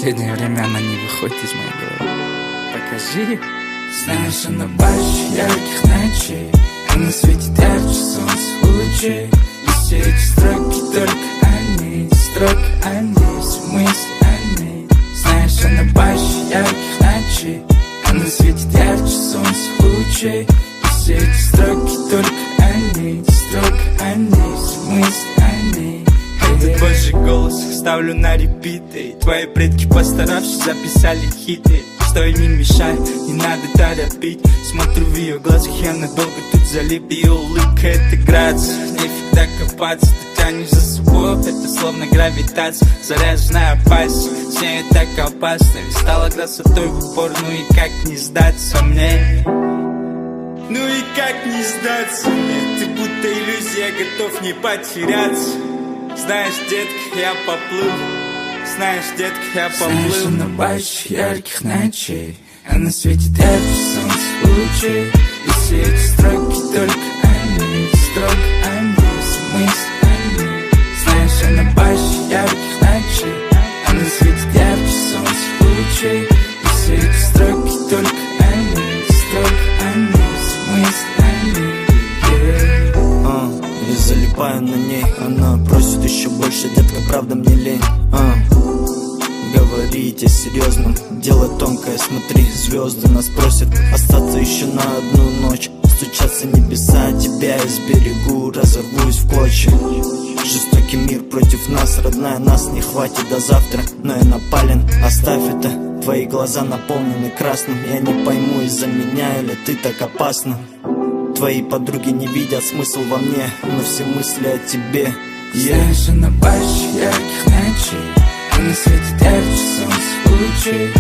Последнее время она не выходит из моей головы. Покажи. Знаешь, она больше ярких ночей, она светит ярче солнца лучей. И все эти строки только о ней, строки о ней, все мысли о ней. Знаешь, она больше ярких ночей, она светит ярче солнца лучей. И все эти строки только о ней, строки о ней, все мысли о ней. Этот божий голос ставлю на репиты. Твои предки, постаравшись, записали хиты. Стой, не мешай, не надо торопить. Смотрю в ее глазах, я надолго тут залип. Ее улыбка — это грация, нефиг докопаться. Ты тянешь за собой, это словно гравитация. Заряженная опасность, с ней так опасно. Ведь стала красотой в упор, ну и как не сдаться мне? Ну и как не сдаться мне? Ты будто иллюзия, готов не потеряться. Знаешь, детка, я поплыл. Знаешь, детка, я поплыл. Знаешь, она больше ярких ночей, она светит ярче солнца лучей. И все эти строки только о ней, строки о ней, все мысли о ней. Знаешь, она больше ярких ночей, она светит ярче солнца лучей. И все эти строки только о ней, строки о ней, все мысли о ней. Я залипаю на ней, она просит еще больше, детка, правда мне лень. Говорить о серьезном, дело тонкое, смотри, звезды нас просят остаться еще на одну ночь. Стучатся небеса, тебя я сберегу, разорвусь в клочья. Жестокий мир против нас, родная, нас не хватит до завтра. Но я напален, оставь это, твои глаза наполнены красным. Я не пойму, из-за меня или ты так опасна. Твои подруги не видят смысл во мне, но все мысли о тебе. Знаешь, она больше ярких ночей, она светит ярче солнца лучей. И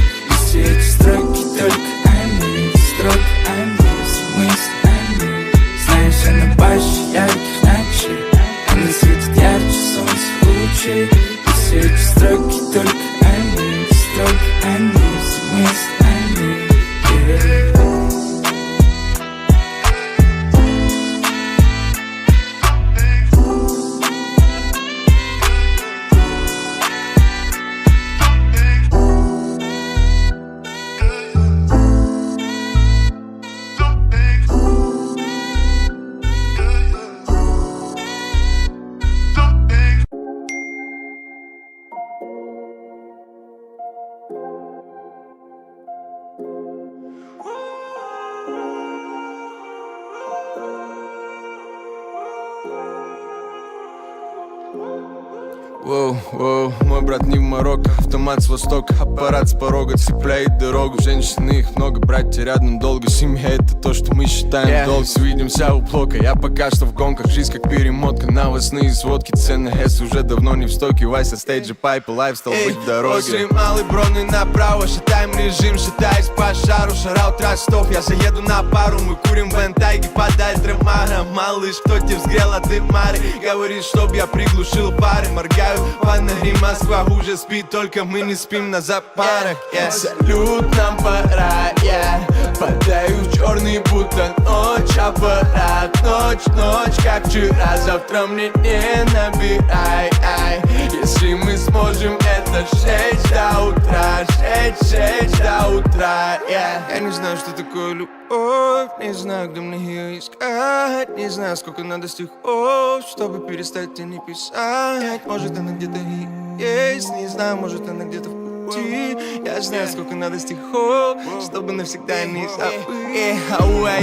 все эти строки только о ней, строки о ней, все мысли о ней. Знаешь, она больше ярких ночей, она светит ярче солнца лучей. И все эти строки только о ней, строки о ней, все мысли о ней. Воу, мой брат не в Марокко, автомат с востока, аппарат с порога цепляет дорогу. Женщин их много, братья рядом долго, семья это то, что мы считаем долг. Свидимся у блока, я пока что в гонках, жизнь как перемотка, новостные сводки, цены С уже давно не в стоке, Вайса, стейджи, пайпы, лайф стал быть в дороге. После малый броны направо, считаем режим, считаясь по шару, шараут ростов, я заеду на пару, мы курим в Энтайге под Альтремара. Малыш, кто тебе взгрел от дымары, говорит, чтоб я приглушил пары, моргаю. Панери, Москва уже спит, только мы не спим на запарах. Салют, нам пора, падаю в черный, будто ночь, аппарат, ночь, как вчера, завтра мне не набирай. Если мы сможем это жечь до утра, жечь до утра. Я не знаю, что такое любовь, не знаю, где мне ее искать, не знаю, сколько надо стихов, чтобы перестать и не писать. Может, она где-то и есть, не знаю, может, она где-то в пути. Я знаю, сколько надо стихов, чтобы навсегда не забыть.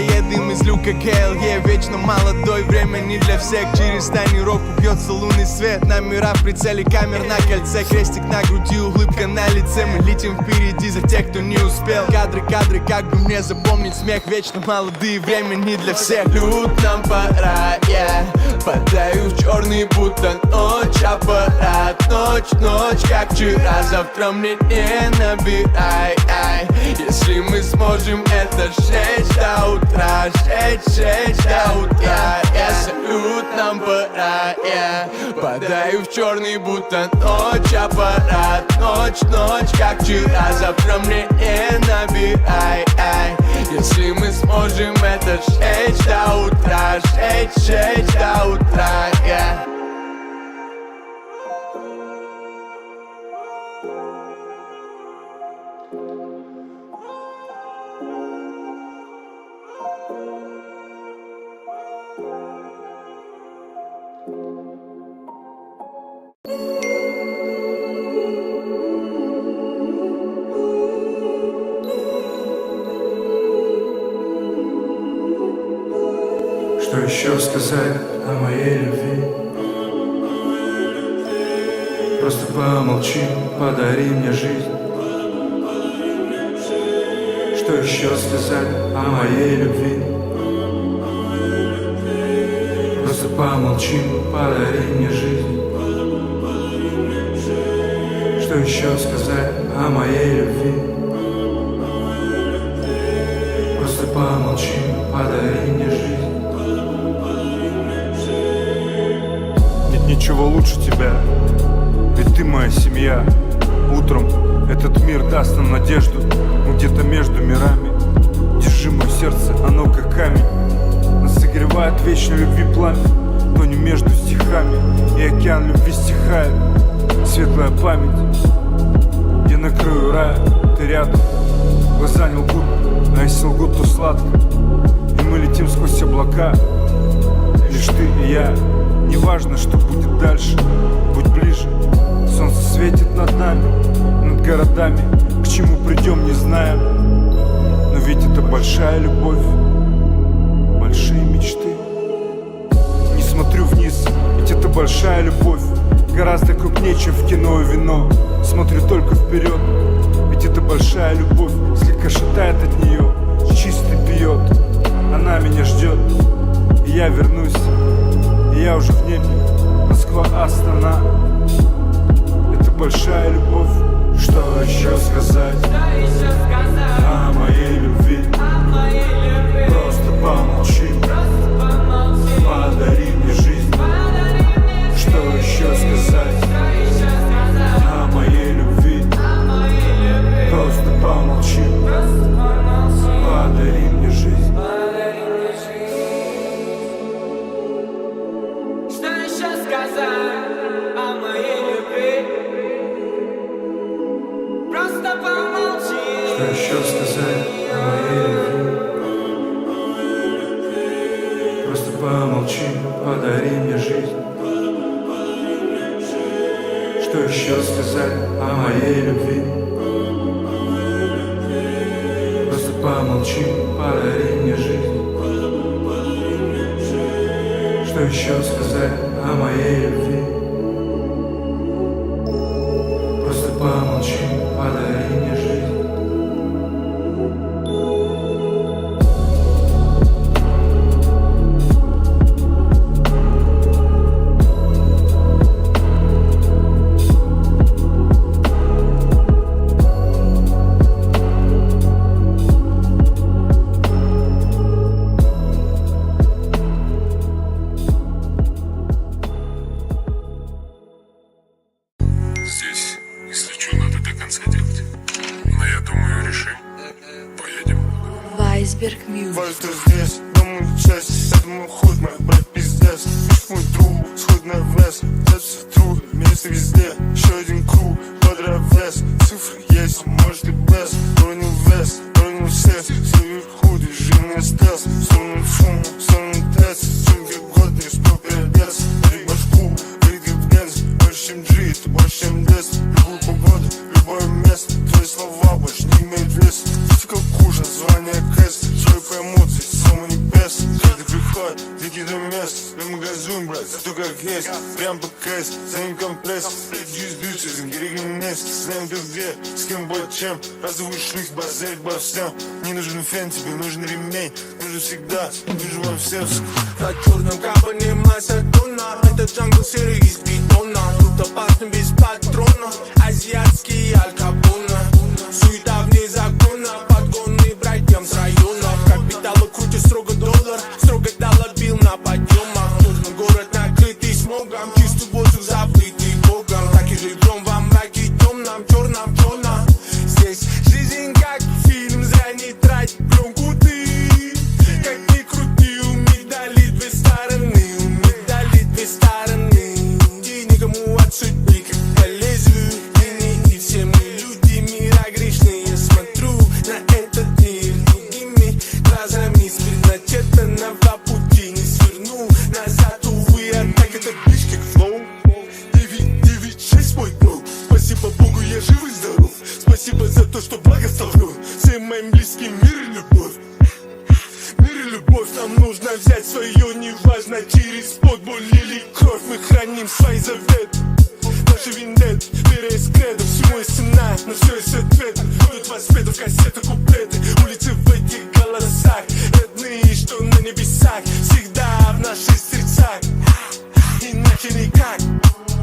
Едем из люка КЛЕ, вечно молодой, время не для всех. Через тонировку бьется лунный свет, номера в прицеле, камер на кольце, крестик на груди, улыбка на лице. Мы летим впереди за тех, кто не успел. Кадры, как бы мне запомнить смех, вечно молодые, время не для всех. Люд, нам пора, падаю в черный, будто ночь, аппарат, ночь, как вчера, завтра мне не набирай. Если мы сможем это жечь до утра, жечь до утра. Салют, нам пора, падаю в черный, будто ночь, аппарат, ночь, как вчера, завтра мне не набирай. Если мы сможем это жечь до утра, жечь до утра. Что еще сказать о моей любви? Просто помолчи, подари мне жизнь. Что еще сказать о моей любви? Просто помолчи, подари мне жизнь. Что еще сказать о моей любви? Просто помолчи, подари мне жизнь. Нет ничего лучше тебя, ведь ты моя семья. Утром этот мир даст нам надежду. Мы где-то между мирами. Держи мое сердце, оно как камень. Нас согревает вечной любви пламя. Тонем между стихами, и океан любви стихает. Светлая память, я на краю рая, ты рядом. Глаза не лгут, а если лгут, то сладко. И мы летим сквозь облака, лишь ты и я. Неважно, что будет дальше, будь ближе. Солнце светит над нами, над городами. К чему придем, не знаем. Но ведь это большая любовь, большие мечты. Не смотрю вниз, ведь это большая любовь. Гораздо крупнее, чем в кино и вино. Смотрю только вперед, ведь это большая любовь. Слегка шатает от нее, чистый пьет. Она меня ждет, и я вернусь. И я уже в небе, Москва, Астана. Это большая любовь. Что еще сказать о моей любви? Просто помолчи, подари мне жизнь. Что еще сказать о моей любви? Просто помолчи, подари мне жизнь. Что еще сказать о моей любви? Просто помолчи. Что еще сказать о моей любви? Просто помолчи, подари мне жизнь. Что еще сказать о моей любви? Просто помолчи, подари мне жизнь. Что еще сказать о моей любви? Просто помолчи, подари мне жизнь. Здесь, если что, надо до конца делать. Но я думаю, реши. Поедем. Weisberg Music. Важно здесь, домой часть, это мой ход, мой брат пиздец. Мой друг, сход на вес, запись тру, место везде. Еще один круг, подравес, цифры есть, может и без. Бронил вес, бронил сес, сверху, движение стелс. Сторону фум, сторону тест, сумки годные, спел передец. Бери башку, выйди в дэнс, больше чем G, это больше чем дес. Любую погоду, любое место, твои слова больше не имеют вес. Ты как хуже, название кэс, свой по эмоции, самый небес. Каждый приходит, дикий до мест, мы газуем, брат, зато как есть. Прям по кэс, за ним комплексс. Дьюз бьются, зангеригим мест. Знаем ты где, с кем будет чем. Разовый шлых, базарить обо всем. Не нужен фен, тебе нужен ремень. Нужен всегда, нужен во всем. На черном кабане масса тона. Это джангл серый из бетона. Тут опасно без патрона. Азиатский Аль Капоне. Суета вне закона. Подгонные братьям с районов. Капиталы крутят строго доллар. Строго доллар бил на подъемах. Нужный город накрытый смогом. Чистый воздух забытый богом. Такие же гром во мраке темном. Черном тона. Здесь жизнь как фильм. Зря не трать пленку ты. Как ни крути, у медали две стороны. У боль лилий, кровь, мы храним свои заветы. Наши виндеты, вера из кредо, всему есть цена, но все есть ответ. Будут воспеты в кассеты, куплеты, улицы в этих голосах. Родные, что на небесах, всегда в наших сердцах. Иначе никак.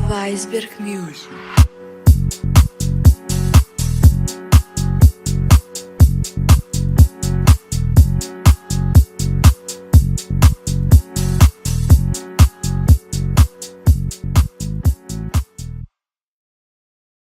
Weisberg Music.